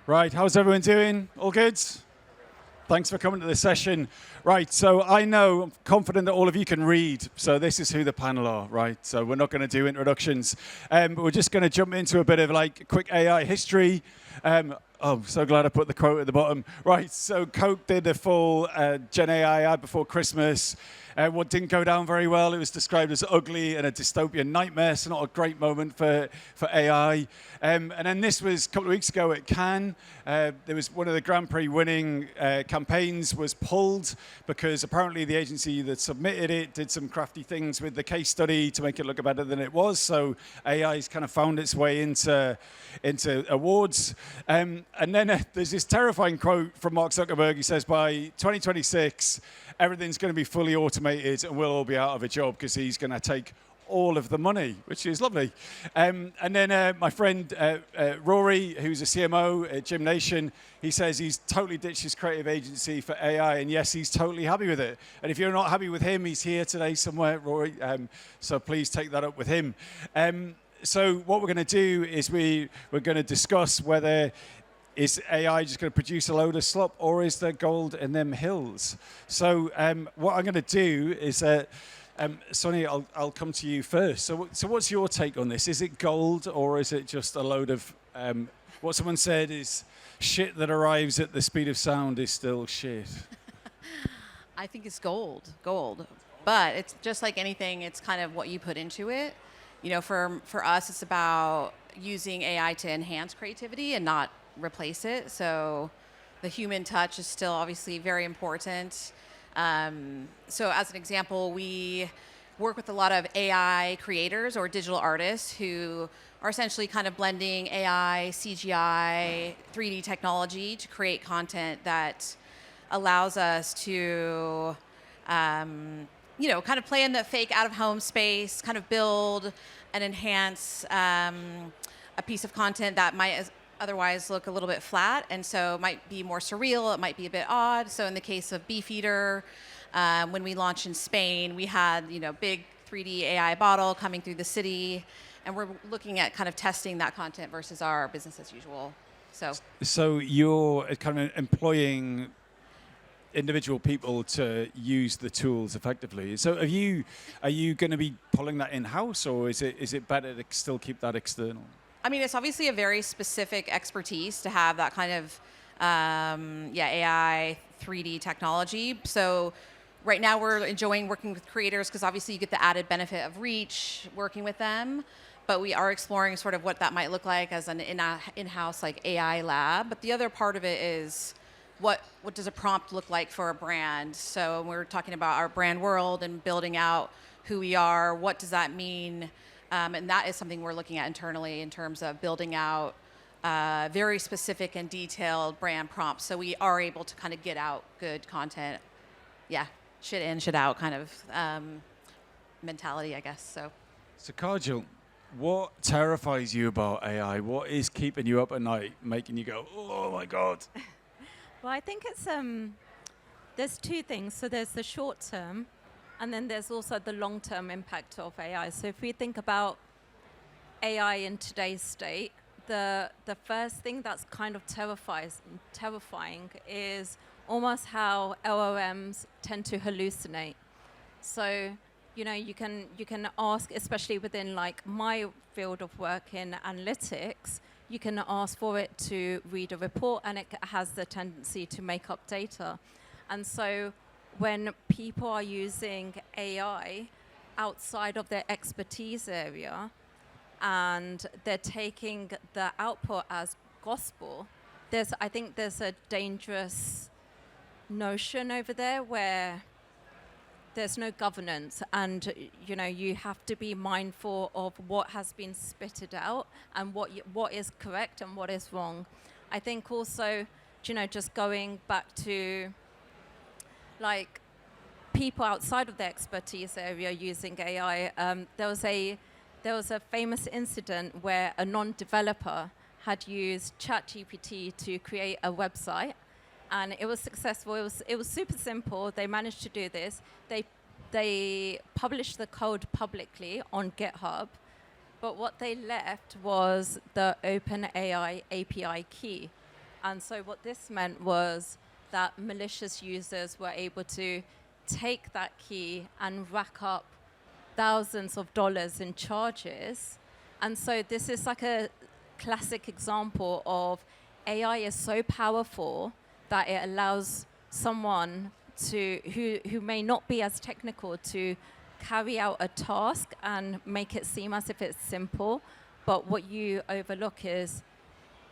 Right, how's everyone doing? All good? Thanks for coming to this session. Right, so I'm confident that all of you can read. So this is who the panel are, right? So we're not going to do introductions. But we're just going to jump into a bit of like quick AI history. I'm so glad I put the quote at the bottom. Right, so Coke did a full Gen AI ad before Christmas. What didn't go down very well, it was described as ugly and a dystopian nightmare, so not a great moment for AI. And then this was a couple of weeks ago at Cannes. There was one of the Grand Prix winning campaigns was pulled because apparently the agency that submitted it did some crafty things with the case study to make it look better than it was. So AI's kind of found its way into awards. And then there's this terrifying quote from Mark Zuckerberg. He says, by 2026, everything's going to be fully automated and we'll all be out of a job because he's going to take all of the money, which is lovely. And then my friend Rory, who's a CMO at Gym Nation, he says he's totally ditched his creative agency for AI, and yes, he's totally happy with it. And if you're not happy with him, he's here today somewhere, Rory, so please take that up with him. So what we're going to do is we're going to discuss whether is AI just going to produce a load of slop, or is there gold in them hills? So what I'm going to do is, Sunni, I'll come to you first. So what's your take on this? Is it gold, or is it just a load of, what someone said is, shit that arrives at the speed of sound is still shit? I think it's gold. But it's just like anything, it's kind of what you put into it. You know, for us, it's about using AI to enhance creativity and not replace it. So the human touch is still obviously very important. So as an example, we work with a lot of AI creators or digital artists who are essentially kind of blending AI, CGI, 3D technology to create content that allows us to, kind of play in the fake out-of-home space, kind of build and enhance a piece of content that might otherwise look a little bit flat, and so it might be more surreal, it might be a bit odd. So in the case of Beefeater, when we launched in Spain, we had big 3D AI bottle coming through the city, and we're looking at kind of testing that content versus our business as usual. So you're kind of employing individual people to use the tools effectively. So are you going to be pulling that in-house, or is it better to still keep that external? I mean, it's obviously a very specific expertise to have that kind of AI 3D technology. So right now we're enjoying working with creators because obviously you get the added benefit of reach working with them. But we are exploring sort of what that might look like as an in-house like AI lab. But the other part of it is what does a prompt look like for a brand? So we're talking about our brand world and building out who we are. What does that mean? And that is something we're looking at internally in terms of building out very specific and detailed brand prompts. So we are able to kind of get out good content. Yeah, shit in, shit out kind of mentality, I guess. So Kajal, what terrifies you about AI? What is keeping you up at night, making you go, oh my God? Well, I think it's, there's two things. So there's the short term, and then there's also the long-term impact of AI. So if we think about AI in today's state, the first thing that's kind of terrifying is almost how LLMs tend to hallucinate. So, you can ask, especially within like my field of work in analytics, you can ask for it to read a report, and it has the tendency to make up data. And so when people are using AI outside of their expertise area and they're taking the output as gospel, I think there's a dangerous notion over there where there's no governance, and you have to be mindful of what has been spitted out and what is correct and what is wrong. I think also, just going back to like people outside of the expertise area using AI, there was a famous incident where a non-developer had used ChatGPT to create a website, and it was successful. It was super simple. They managed to do this. They published the code publicly on GitHub, but what they left was the OpenAI API key. And so what this meant was that malicious users were able to take that key and rack up thousands of dollars in charges. And so this is like a classic example of AI is so powerful that it allows someone who may not be as technical to carry out a task and make it seem as if it's simple. But what you overlook is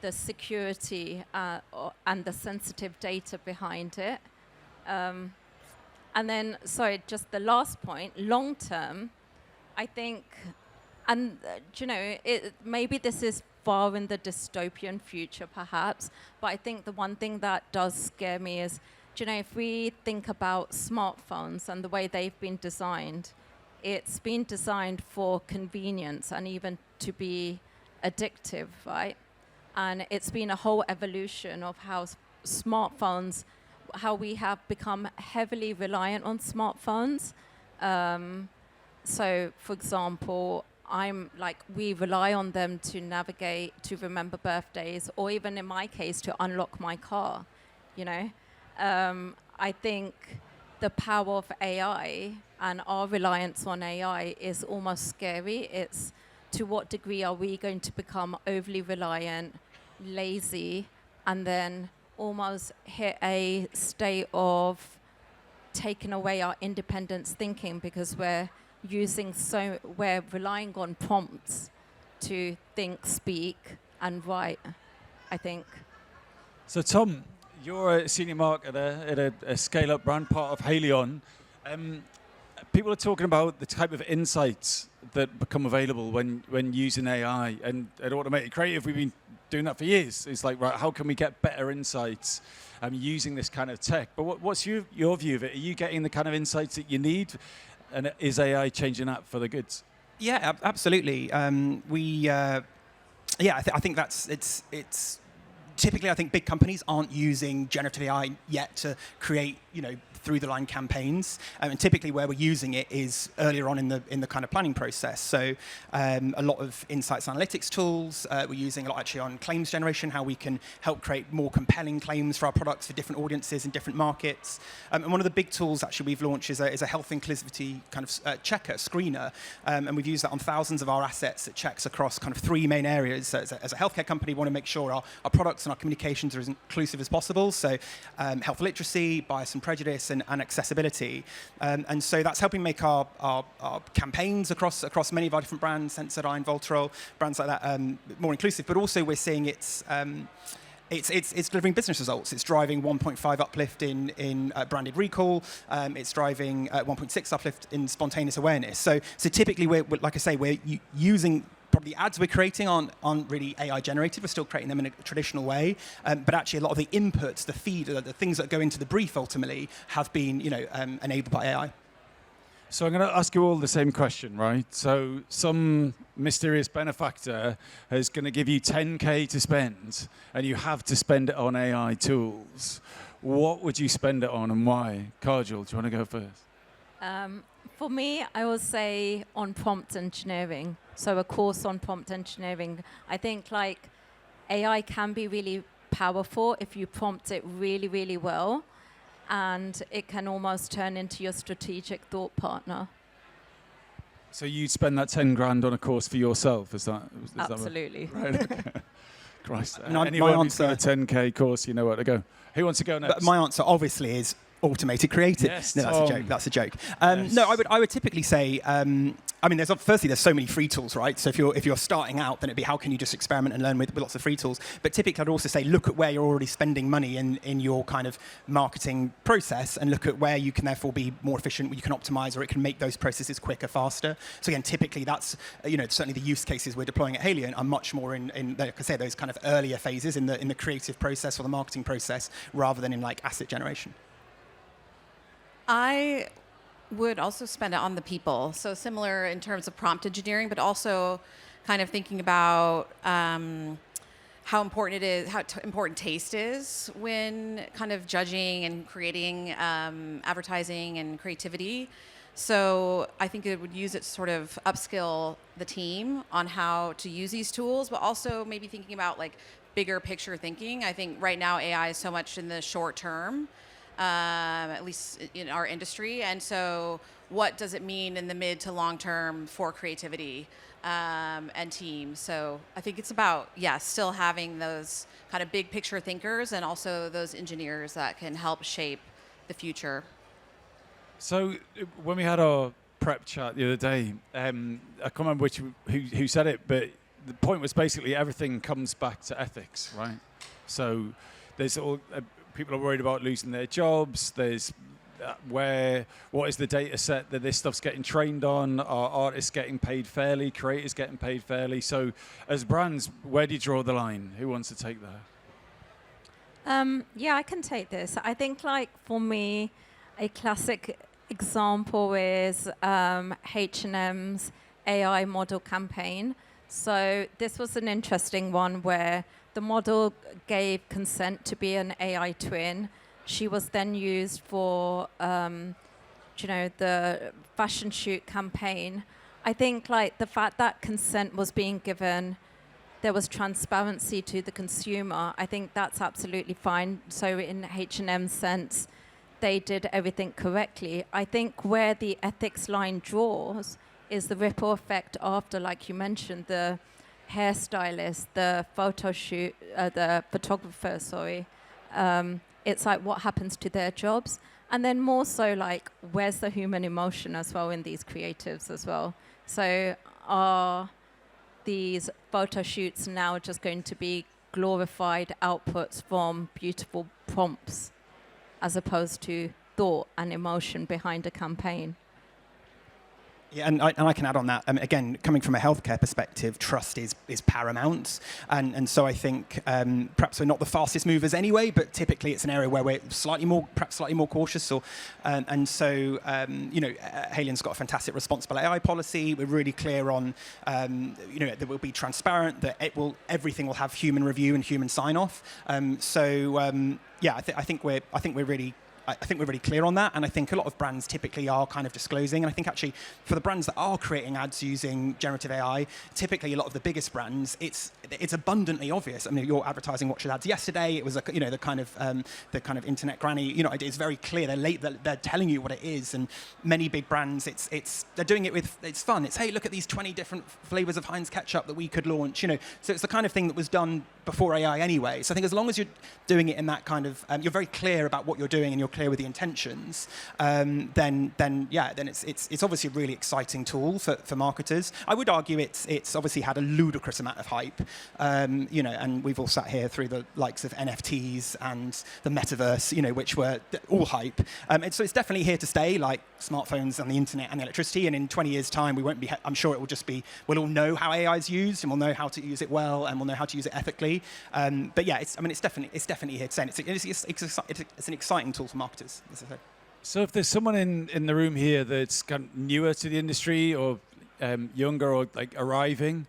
the security and the sensitive data behind it. And then, sorry, just the last point, long term, I think, and maybe this is far in the dystopian future perhaps, but I think the one thing that does scare me is, if we think about smartphones and the way they've been designed, it's been designed for convenience and even to be addictive, right? And it's been a whole evolution of how smartphones, how we have become heavily reliant on smartphones. So, for example, we rely on them to navigate, to remember birthdays, or even in my case, to unlock my car, I think the power of AI and our reliance on AI is almost scary. It's to what degree are we going to become overly reliant, lazy, and then almost hit a state of taking away our independence thinking because we're relying on prompts to think, speak, and write, I think. So Tom, you're a senior marketer at a scale-up brand, part of Haleon. People are talking about the type of insights that become available when using AI. And at Automated Creative, we've been doing that for years. It's like, right, how can we get better insights using this kind of tech? But what's your view of it? Are you getting the kind of insights that you need? And is AI changing that for the goods? Yeah, absolutely. I think it's typically, I think big companies aren't using generative AI yet to create, through-the-line campaigns. And typically where we're using it is earlier on in the kind of planning process. So a lot of insights analytics tools. We're using a lot actually on claims generation, how we can help create more compelling claims for our products for different audiences in different markets. And one of the big tools actually we've launched is a health inclusivity kind of checker, screener. And we've used that on thousands of our assets that checks across kind of three main areas. So as a healthcare company, we want to make sure our products and our communications are as inclusive as possible. So health literacy, bias and prejudice, and accessibility. And so that's helping make our campaigns across many of our different brands, Sensodyne, Voltarol, brands like that, more inclusive. But also we're seeing it's delivering business results. It's driving 1.5 uplift in branded recall. It's driving 1.6 uplift in spontaneous awareness. So typically, we're using probably the ads we're creating aren't really AI generated. We're still creating them in a traditional way. But actually, a lot of the inputs, the feed, the things that go into the brief ultimately have been enabled by AI. So I'm going to ask you all the same question, right? So some mysterious benefactor is going to give you 10K to spend, and you have to spend it on AI tools. What would you spend it on and why? Kajal, do you want to go first? For me, I would say on prompt engineering. So a course on prompt engineering. I think AI can be really powerful if you prompt it really, really well. And it can almost turn into your strategic thought partner. So you'd spend that 10 grand on a course for yourself, is that Absolutely. Right, okay. Christ. My Anyone who's answer, got a 10K course, you know where to go. Who wants to go next? But my answer obviously is automated creative. Yes, no, that's a joke. That's a joke. Yes. No, I would typically say, there's so many free tools, right? So if you're starting out, then it'd be how can you just experiment and learn with lots of free tools. But typically, I'd also say look at where you're already spending money in your kind of marketing process, and look at where you can therefore be more efficient, where you can optimize, or it can make those processes quicker, faster. So again, typically that's certainly the use cases we're deploying at Haleon are much more in like I say, those kind of earlier phases in the creative process or the marketing process, rather than in like asset generation. I would also spend it on the people. So similar in terms of prompt engineering, but also kind of thinking about how important it is, how important taste is when kind of judging and creating advertising and creativity. So I think it would use it to sort of upskill the team on how to use these tools, but also maybe thinking about like bigger picture thinking. I think right now AI is so much in the short term, at least in our industry. And so what does it mean in the mid to long term for creativity and teams? So I think it's about, still having those kind of big picture thinkers and also those engineers that can help shape the future. So when we had our prep chat the other day, I can't remember who said it, but the point was basically everything comes back to ethics, right? So there's all people are worried about losing their jobs. There's what is the data set that this stuff's getting trained on? Are artists getting paid fairly? Creators getting paid fairly? So as brands, where do you draw the line? Who wants to take that? I can take this. I think, like, for me, a classic example is H&M's AI model campaign. So this was an interesting one where the model gave consent to be an AI twin. She was then used for, the fashion shoot campaign. I think, like, the fact that consent was being given, there was transparency to the consumer. I think that's absolutely fine. So in H&M's sense, they did everything correctly. I think where the ethics line draws is the ripple effect after, like you mentioned, the hairstylist, the the photographer, sorry. It's like what happens to their jobs. And then more so, like, where's the human emotion as well in these creatives as well? So are these photo shoots now just going to be glorified outputs from beautiful prompts as opposed to thought and emotion behind a campaign? Yeah, and I can add on that. Again, coming from a healthcare perspective, trust is paramount. And so I think perhaps we're not the fastest movers anyway, but typically it's an area where we're slightly more cautious. Haleon's got a fantastic responsible AI policy. We're really clear on, that we'll be transparent, that everything will have human review and human sign off. I think we're really clear on that, and I think a lot of brands typically are kind of disclosing. And I think actually for the brands that are creating ads using generative AI, typically a lot of the biggest brands, it's abundantly obvious. I mean, you're advertising Watch Your Ads yesterday. It was the kind of internet granny. It's very clear. They're telling you what it is. And many big brands, they're doing it with, it's fun. It's, hey, look at these 20 different flavors of Heinz ketchup that we could launch. So it's the kind of thing that was done before AI anyway. So I think as long as you're doing it in that kind of, you're very clear about what you're doing and you're clear with the intentions, then it's obviously a really exciting tool for marketers. I would argue it's obviously had a ludicrous amount of hype, and we've all sat here through the likes of NFTs and the metaverse, which were all hype. So it's definitely here to stay, like smartphones and the internet and the electricity. And in 20 years' time, we won't be. I'm sure it will just be. We'll all know how AI is used, and we'll know how to use it well, and we'll know how to use it ethically. It's definitely here to stay. It's an exciting tool for marketers, as I said. So if there's someone in the room here that's kind of newer to the industry or younger or like arriving,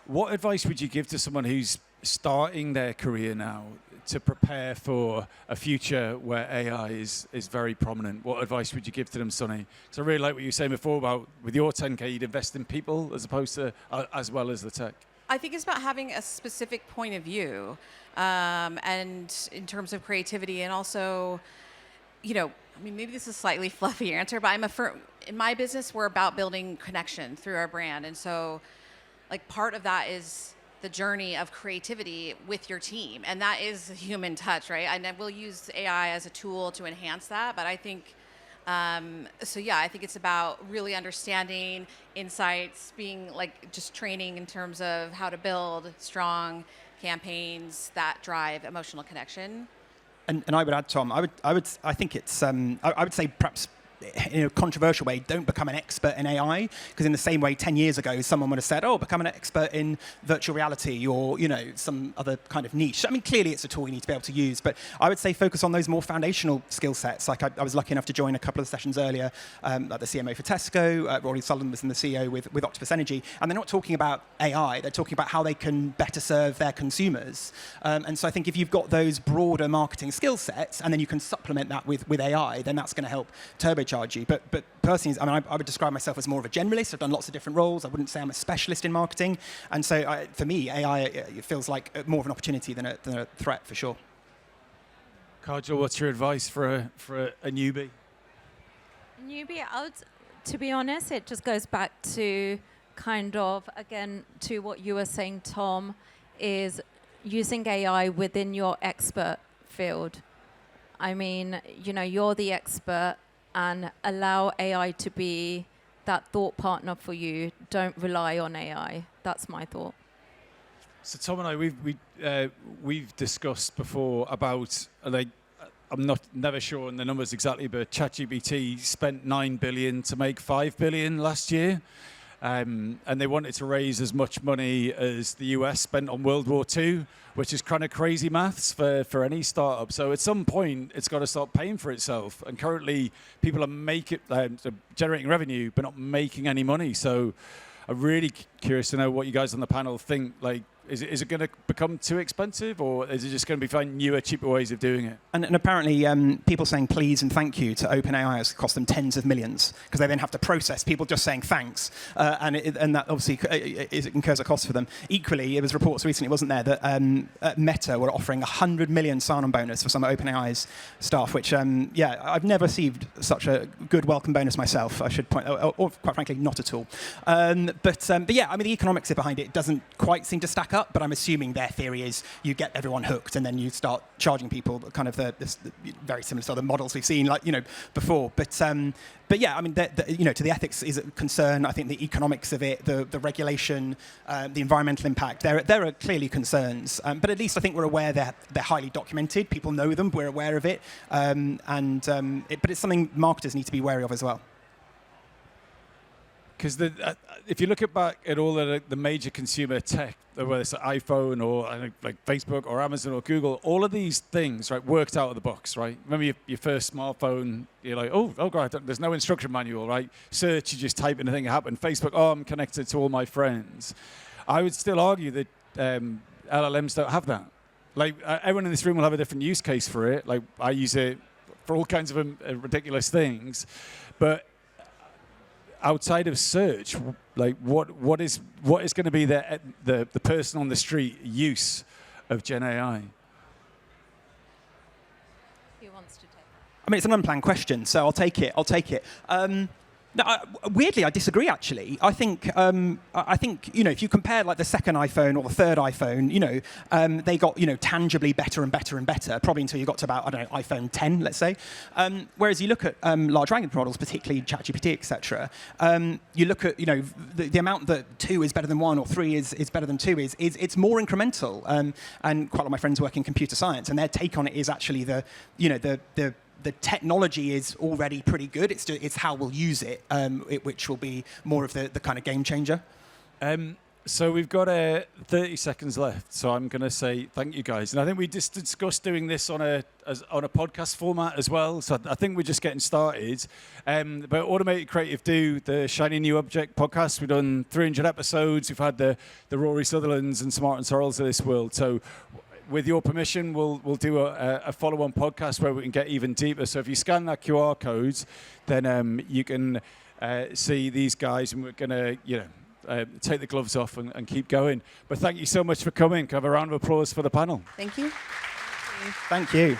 what advice would you give to someone who's starting their career now to prepare for a future where AI is very prominent? What advice would you give to them, Sunni? Because I really like what you were saying before about with your 10K, you'd invest in people as opposed to as well as the tech. I think it's about having a specific point of view, and in terms of creativity, and also, maybe this is a slightly fluffy answer, but in my business, we're about building connection through our brand. And so, like, part of that is the journey of creativity with your team. And that is a human touch, right? And we'll use AI as a tool to enhance that. But I think, I think it's about really understanding insights, being like just training in terms of how to build strong campaigns that drive emotional connection. And I would add, Tom, I would say perhaps in a controversial way, don't become an expert in AI, because in the same way 10 years ago someone would have said, become an expert in virtual reality or some other kind of niche. I mean, clearly it's a tool you need to be able to use, but I would say focus on those more foundational skill sets. Like I was lucky enough to join a couple of sessions earlier, like the CMO for Tesco. Rory Sullivan was in the CEO with Octopus Energy, and they're not talking about AI, they're talking about how they can better serve their consumers. And so I think if you've got those broader marketing skill sets and then you can supplement that with AI, then that's going to help turbocharge charge you. But personally, I mean, I would describe myself as more of a generalist. I've done lots of different roles. I wouldn't say I'm a specialist in marketing. And so for me, AI it feels like more of an opportunity than a threat, for sure. Kajal, what's your advice for a newbie? Newbie, to be honest, it just goes back to kind of, again, to what you were saying, Tom, is using AI within your expert field. I mean, you're the expert, and allow AI to be that thought partner for you. Don't rely on AI. That's my thought. So Tom and I, we've discussed before about I'm never sure on the numbers exactly, but ChatGPT spent $9 billion to make $5 billion last year, and they wanted to raise as much money as the US spent on World War II, which is kind of crazy maths for any startup. So at some point, it's got to start paying for itself. And currently, people are generating revenue, but not making any money. So I'm really curious to know what you guys on the panel think. Like, is it going to become too expensive, or is it just going to be finding newer, cheaper ways of doing it? And apparently, people saying please and thank you to OpenAI has cost them tens of millions, because they then have to process people just saying thanks, and that obviously it incurs a cost for them. Equally, it was reports recently, wasn't there, that Meta were offering a 100 million sign-on bonus for some of OpenAI's staff, which, I've never received such a good welcome bonus myself, I should point out, or quite frankly, not at all. But yeah, I mean, the economics behind it doesn't quite seem to stack up, but I'm assuming their theory is you get everyone hooked and then you start charging people kind of this very similar to other models we've seen before. But yeah, I mean, to the ethics is a concern. I think the economics of it, the regulation, the environmental impact, there are clearly concerns. But at least I think we're aware they're highly documented. People know them. We're aware of it. But it's something marketers need to be wary of as well. Because if you look back at all the major consumer tech, whether it's an iPhone or like Facebook or Amazon or Google, all of these things, right, worked out of the box, right? Remember your first smartphone, you're like, oh God, there's no instruction manual, right? Search, you just type in a thing, it happened. Facebook, I'm connected to all my friends. I would still argue that LLMs don't have that. Like, everyone in this room will have a different use case for it. Like, I use it for all kinds of ridiculous things, but outside of search, like what is going to be the person on the street use of Gen AI? Who wants to take that? I mean, it's an unplanned question, so I'll take it. Weirdly, I disagree. Actually, I think if you compare like the second iPhone or the third iPhone, they got tangibly better and better and better, probably until you got to about iPhone 10, let's say. Whereas you look at large language models, particularly ChatGPT, etc. You look at the amount that 2 is better than 1 or 3 is better than 2 is it's more incremental. And quite a lot of my friends work in computer science, and their take on it is actually the technology is already pretty good. It's how we'll use it, which will be more of the kind of game changer. So we've got 30 seconds left. So I'm going to say thank you, guys. And I think we just discussed doing this on a podcast format as well. So I think we're just getting started. But Automated Creative do the Shiny New Object podcast. We've done 300 episodes. We've had the Rory Sutherlands and Smart and Sorrels of this world. So with your permission, we'll do a follow-on podcast where we can get even deeper. So if you scan that QR code, then you can see these guys, and we're going to take the gloves off and keep going. But thank you so much for coming. Can I have a round of applause for the panel? Thank you. Thank you.